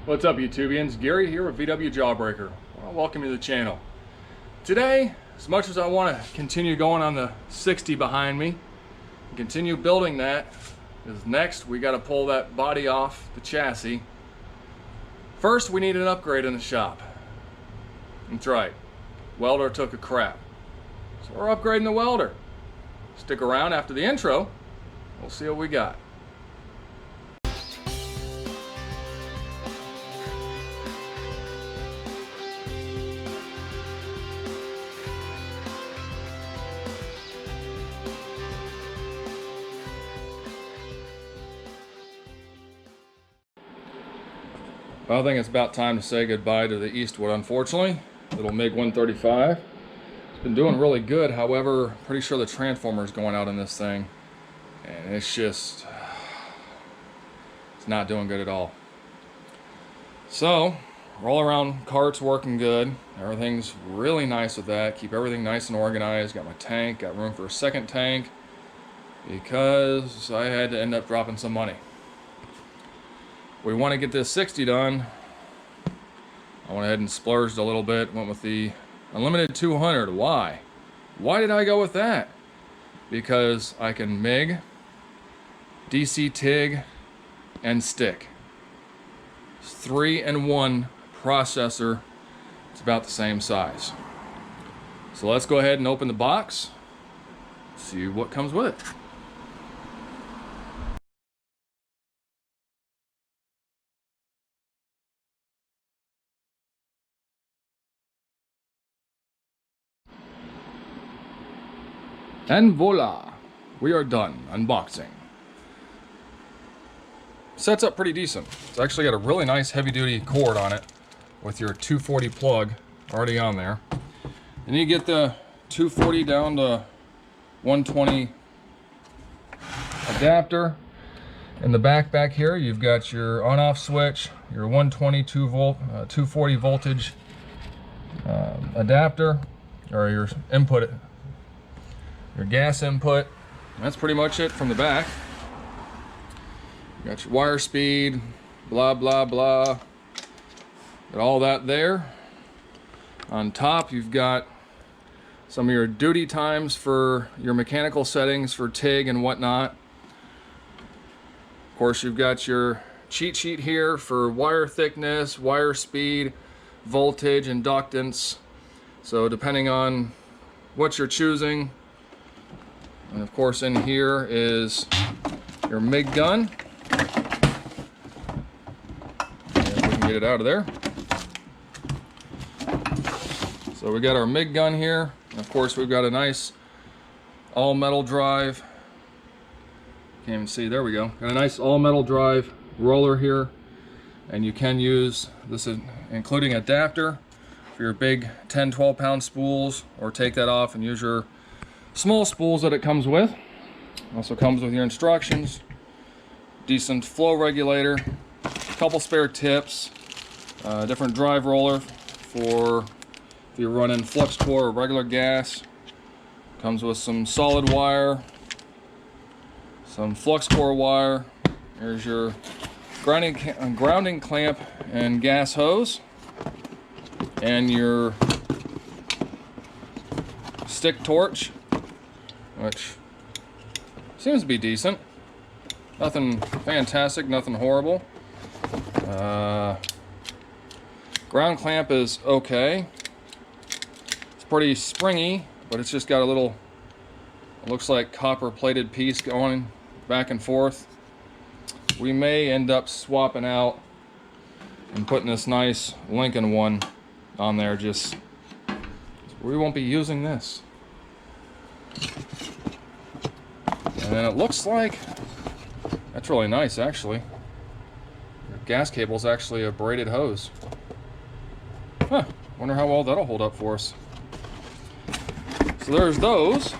What's up, YouTubians? Gary here with VWJawbreaker. Well, welcome to the channel. Today, as much as I want to continue going on the 60 behind me and continue building that, is next we got to pull that body off the chassis. First, we need an upgrade in the shop. That's right, welder took a crap. So we're upgrading the welder. Stick around after the intro, we'll see what we got. Well, I think it's about time to say goodbye to the Eastwood, unfortunately. Little MiG 135. It's been doing really good, however, pretty sure the transformer is going out in this thing. And it's just, it's not doing good at all. So, roll around cart's working good. Everything's really nice with that. Keep everything nice and organized. Got my tank, got room for a second tank, because I had to end up dropping some money. We want to get this 60 done. I went ahead and splurged a little bit, went with the unlimited 200. Why? Why did I go with that? Because I can MIG, DC TIG, and stick. It's 3-in-1 processor. It's about the same size. So let's go ahead and open the box, see what comes with it. And voila, we are done unboxing. Sets up pretty decent. It's actually got a really nice heavy duty cord on it with your 240 plug already on there. And you get the 240 down to 120 adapter. In the back here, you've got your on-off switch, your 122 volt, 240 voltage adapter, or your input. Your gas input. That's pretty much it from the back. You got your wire speed, blah blah blah. Got all that there. On top, you've got some of your duty times for your mechanical settings for TIG and whatnot. Of course, you've got your cheat sheet here for wire thickness, wire speed, voltage, inductance. So depending on what you're choosing. And of course, in here is your MIG gun. And if we can get it out of there. So we got our MIG gun here. And of course, we've got a nice all metal drive. Can't even see, there we go. Got a nice all metal drive roller here. And you can use this, including adapter for your big 10-12 pound spools, or take that off and use your small spools that it comes with. Also comes with your instructions, decent flow regulator, a couple spare tips, different drive roller for if you're running flux core or regular gas. Comes with some solid wire, some flux core wire. There's your grounding clamp and gas hose, and your stick torch, which seems to be decent. Nothing fantastic, nothing horrible. Ground clamp is okay. It's pretty springy, but it's just got a little, it looks like copper plated piece going back and forth. We may end up swapping out and putting this nice Lincoln one on there, just, we won't be using this. And then it looks like, that's really nice actually. Your gas cable is actually a braided hose. Huh, wonder how well that'll hold up for us. So there's those.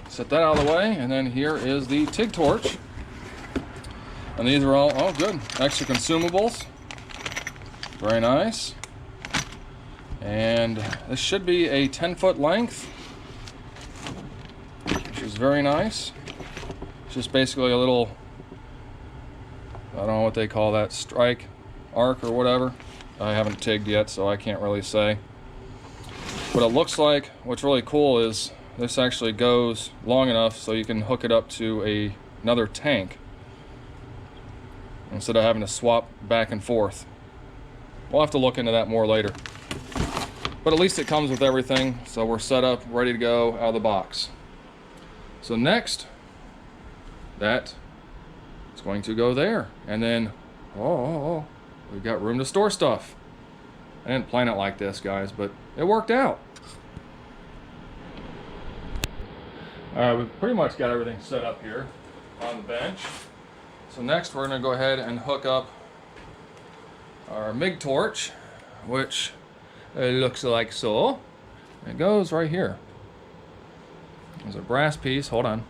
Set that out of the way, and then here is the TIG torch. And these are all, oh good, extra consumables. Very nice. And this should be a 10-foot length, which is very nice. It's just basically a little, I don't know what they call that, strike arc or whatever. I haven't tigged yet, so I can't really say. What it looks like, what's really cool is this actually goes long enough so you can hook it up to another tank instead of having to swap back and forth. We'll have to look into that more later. But at least it comes with everything, so we're set up, ready to go out of the box. So next, that is going to go there. And then, we've got room to store stuff. I didn't plan it like this, guys, but it worked out. We've pretty much got everything set up here on the bench. So next we're going to go ahead and hook up our MIG torch, which looks like so. It goes right here. There's a brass piece, hold on.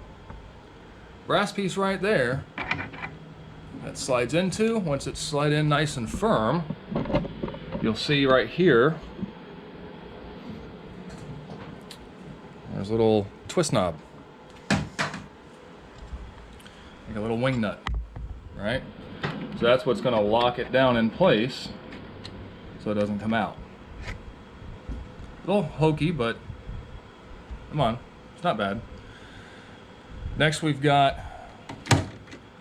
Brass piece right there that slides into. Once it's slid in nice and firm, you'll see right here there's a little twist knob, like a little wing nut, right? So that's what's going to lock it down in place so it doesn't come out. A little hokey, but come on, it's not bad. Next we've got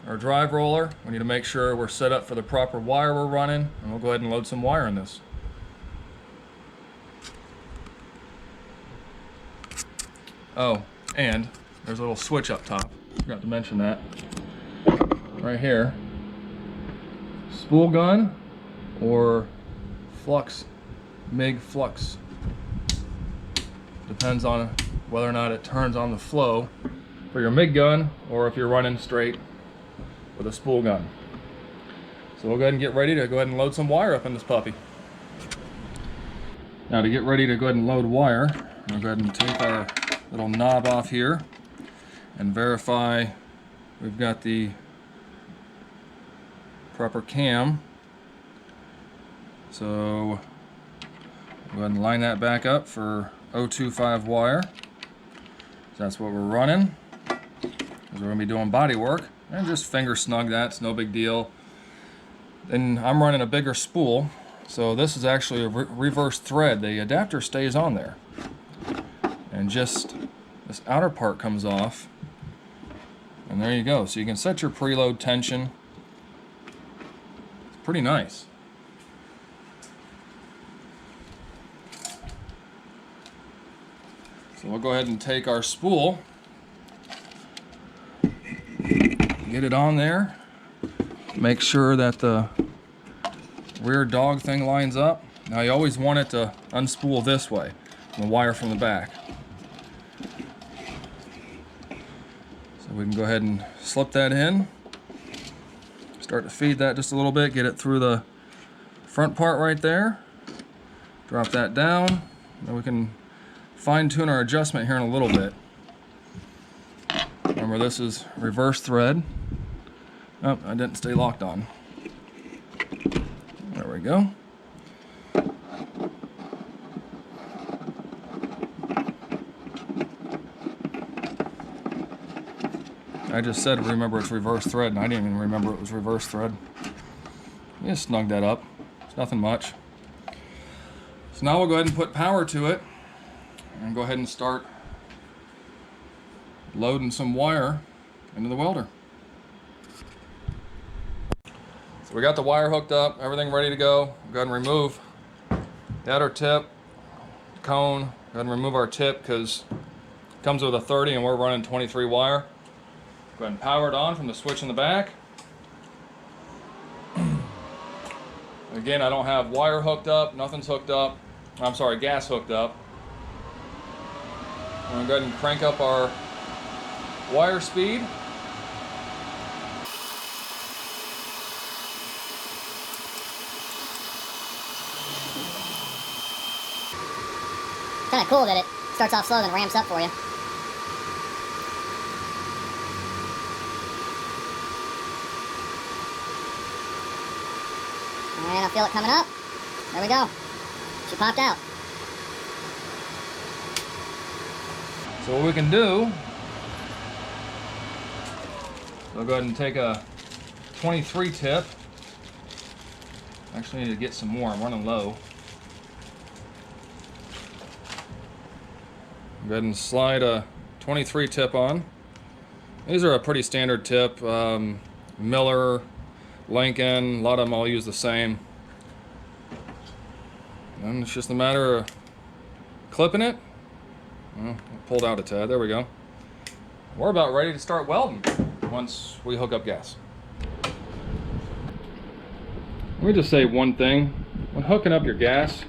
our drive roller. We need to make sure we're set up for the proper wire we're running, and we'll go ahead and load some wire in this. Oh, and there's a little switch up top. Forgot to mention that. Right here. Spool gun or flux, MIG flux. Depends on whether or not it turns on the flow for your MIG gun or if you're running straight with a spool gun. So we'll go ahead and get ready to go ahead and load some wire up in this puppy. Now to get ready to go ahead and load wire, we'll go ahead and take our little knob off here and verify we've got the proper cam. So go ahead and line that back up for 025 wire. So that's what we're running, because we're going to be doing body work. And just finger snug that, it's no big deal. Then I'm running a bigger spool, so this is actually a reverse thread. The adapter stays on there, and just this outer part comes off, and there you go. So you can set your preload tension. It's pretty nice. So we'll go ahead and take our spool, get it on there, make sure that the rear dog thing lines up. Now you always want it to unspool this way, the wire from the back. So we can go ahead and slip that in, start to feed that just a little bit, get it through the front part right there, drop that down, then we can fine-tune our adjustment here in a little bit. Remember, this is reverse thread. Oh, I didn't stay locked on. There we go. I just said remember it's reverse thread, and I didn't even remember it was reverse thread. Just snug that up. It's nothing much. So now we'll go ahead and put power to it and go ahead and start loading some wire into the welder. So we got the wire hooked up, everything ready to go. Go ahead and remove the outer tip, cone. Go ahead and remove our tip because it comes with a 30 and we're running 23 wire. Go ahead and power it on from the switch in the back. Again, I don't have wire hooked up, nothing's hooked up. I'm sorry, gas hooked up. I'm going to go ahead and crank up our wire speed. Kind of cool that it starts off slow and then ramps up for you. And I feel it coming up. There we go. She popped out. So what we can do, we'll go ahead and take a 23 tip, Actually, I need to get some more. I'm running low. Go ahead and slide a 23 tip on. These are a pretty standard tip. Miller, Lincoln, a lot of them all use the same. And it's just a matter of clipping it. Well, pulled out a tad. There we go. We're about ready to start welding once we hook up gas. Let me just say one thing. When hooking up your gas,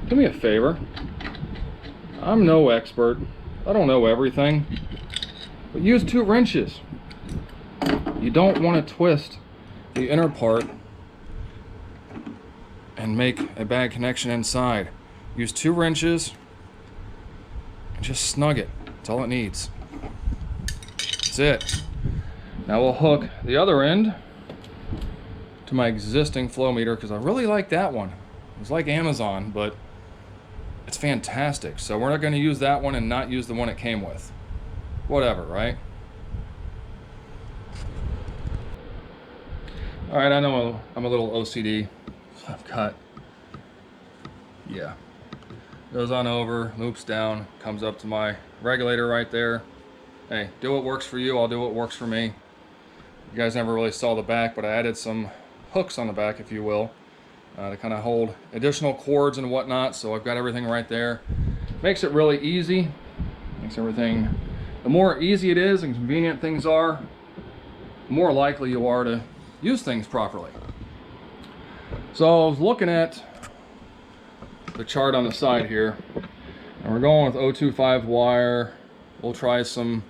do me a favor. I'm no expert. I don't know everything. But use 2 wrenches. You don't want to twist the inner part and make a bad connection inside. Use 2 wrenches and just snug it. That's all it needs. That's it. Now we'll hook the other end to my existing flow meter because I really like that one. It was like Amazon, but it's fantastic. So we're not going to use that one and not use the one it came with. Whatever, right? All right, I know I'm a little OCD. I've got, yeah. Goes on over, loops down, comes up to my regulator right there. Hey, do what works for you, I'll do what works for me. You guys never really saw the back, but I added some hooks on the back, if you will, to kind of hold additional cords and whatnot. So I've got everything right there. Makes it really easy. Makes everything, the more easy it is and convenient things are, the more likely you are to use things properly. So I was looking at the chart on the side here, and we're going with 025 wire. We'll try some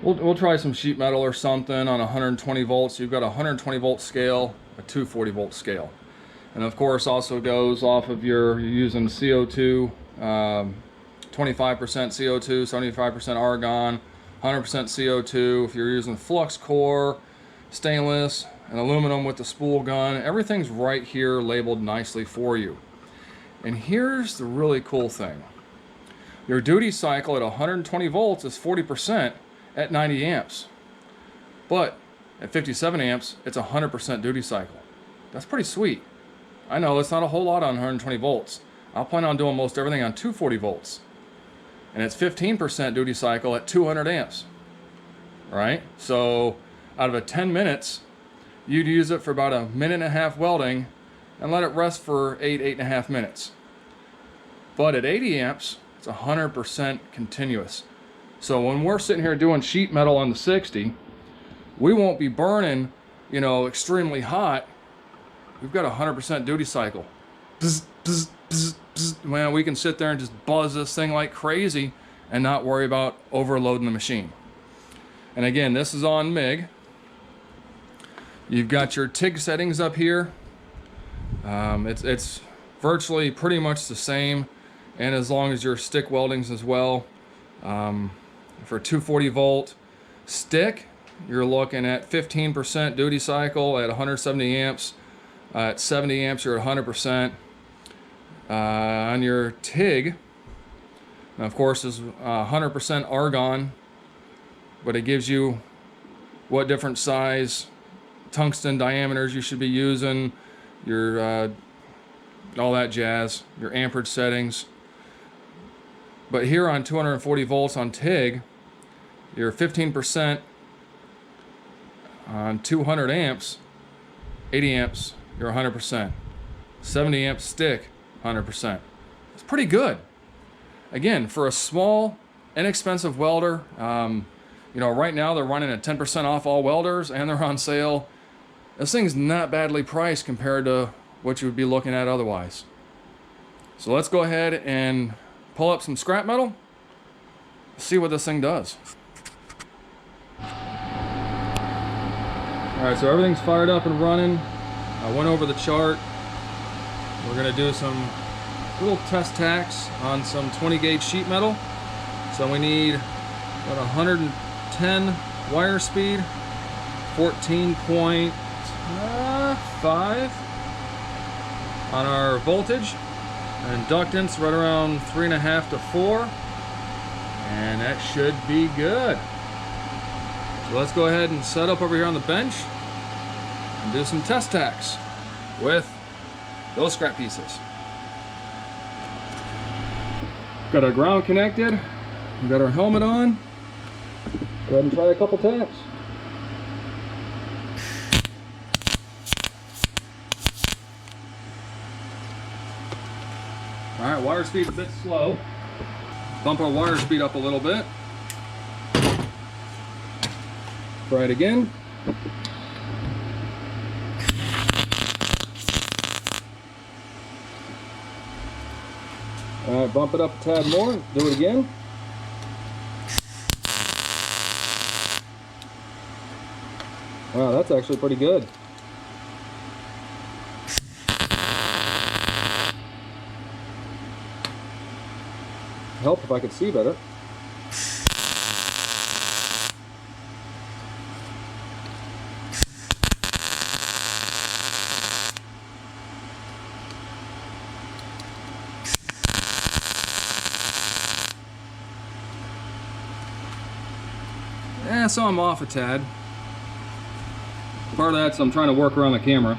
we'll try some sheet metal or something on 120 volts. You've got a 120 volt scale, a 240 volt scale, and of course also goes off of you're using CO2, 25% CO2, 75% argon, 100% CO2. If you're using flux core, stainless, and aluminum with the spool gun, everything's right here labeled nicely for you. And here's the really cool thing. Your duty cycle at 120 volts is 40% at 90 amps. But at 57 amps, it's 100% duty cycle. That's pretty sweet. I know it's not a whole lot on 120 volts. I'll plan on doing most everything on 240 volts. And it's 15% duty cycle at 200 amps. All right? So out of 10 minutes, you'd use it for about 1.5 minutes welding and let it rest for 8.5 minutes. But at 80 amps, it's 100% continuous. So when we're sitting here doing sheet metal on the 60, we won't be burning, you know, extremely hot. We've got 100% duty cycle. Bzz, bzz, bzz, bzz. Man, we can sit there and just buzz this thing like crazy and not worry about overloading the machine. And again, this is on MIG. You've got your TIG settings up here. It's virtually pretty much the same, and as long as your stick weldings as well. For 240 volt stick, you're looking at 15% duty cycle at 170 amps. At 70 amps, you're at 100%. On your TIG, now of course, is 100% argon, but it gives you what different size tungsten diameters you should be using, your all that jazz, your amperage settings. But here on 240 volts on TIG, you're 15% on 200 amps, 80 amps, you're 100%. 70 amp stick, 100%. It's pretty good. Again, for a small, inexpensive welder, you know, right now they're running at 10% off all welders and they're on sale. This thing's not badly priced compared to what you would be looking at otherwise. So let's go ahead and pull up some scrap metal, see what this thing does. All right, so everything's fired up and running. I went over the chart. We're gonna do some little test tacks on some 20 gauge sheet metal. So we need about 110 wire speed, 14.5 on our voltage, and inductance right around 3.5 to 4, and that should be good. So let's go ahead and set up over here on the bench and do some test tacks. with those scrap pieces. Got our ground connected. We got our helmet on. Go ahead and try a couple taps. All right, wire speed's a bit slow. Bump our wire speed up a little bit. Try it again. All right, bump it up a tad more. Do it again. Wow, that's actually pretty good. Help if I could see better. Yeah, so I'm off a tad. Part of that's I'm trying to work around the camera.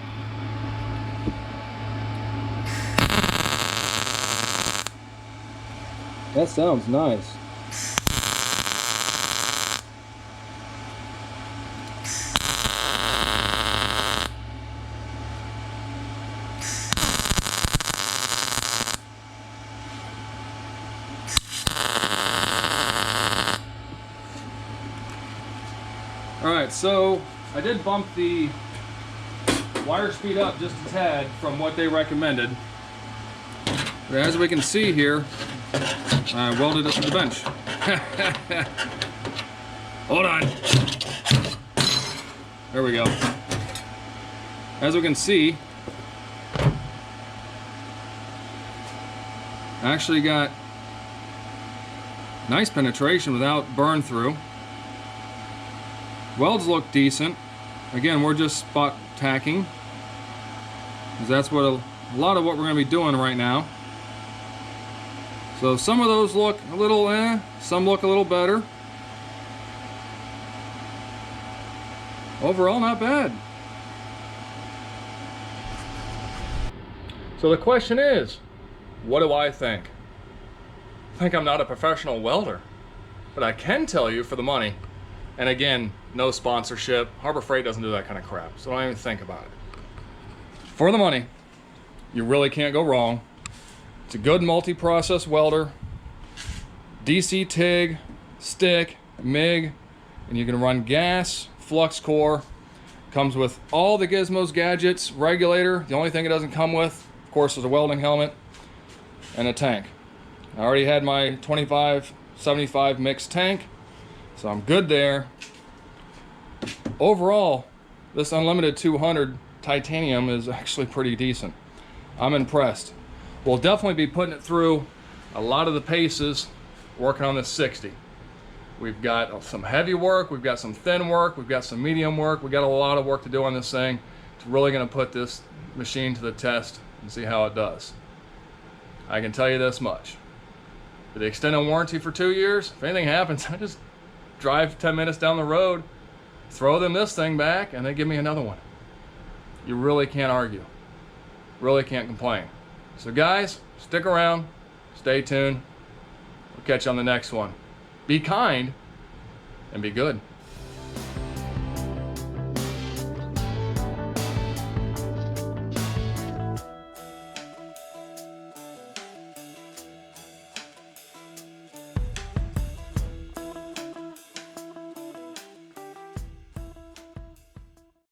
That sounds nice. Alright, so I did bump the wire speed up just a tad from what they recommended. But as we can see here, I welded it to the bench. Hold on. There we go. As we can see, I actually got nice penetration without burn through. Welds look decent. Again, we're just spot tacking, because that's what a lot of what we're going to be doing right now. So some of those look a little some look a little better. Overall, not bad. So the question is, what do I think? I think I'm not a professional welder, but I can tell you for the money, and again, no sponsorship. Harbor Freight doesn't do that kind of crap, so don't even think about it. For the money, you really can't go wrong. It's a good multi-process welder, DC TIG, stick, MIG, and you can run gas, flux core. Comes with all the gizmos, gadgets, regulator. The only thing it doesn't come with, of course, is a welding helmet and a tank. I already had my 25-75 mixed tank, so I'm good there. Overall, this Unlimited 200 titanium is actually pretty decent. I'm impressed. We'll definitely be putting it through a lot of the paces working on this 60. We've got some heavy work, we've got some thin work, we've got some medium work, we've got a lot of work to do on this thing. It's really going to put this machine to the test and see how it does. I can tell you this much. For the extended warranty for 2 years, if anything happens, I just drive 10 minutes down the road, throw them this thing back, and they give me another one. You really can't argue. Really can't complain. So guys, stick around, stay tuned. We'll catch you on the next one. Be kind and be good.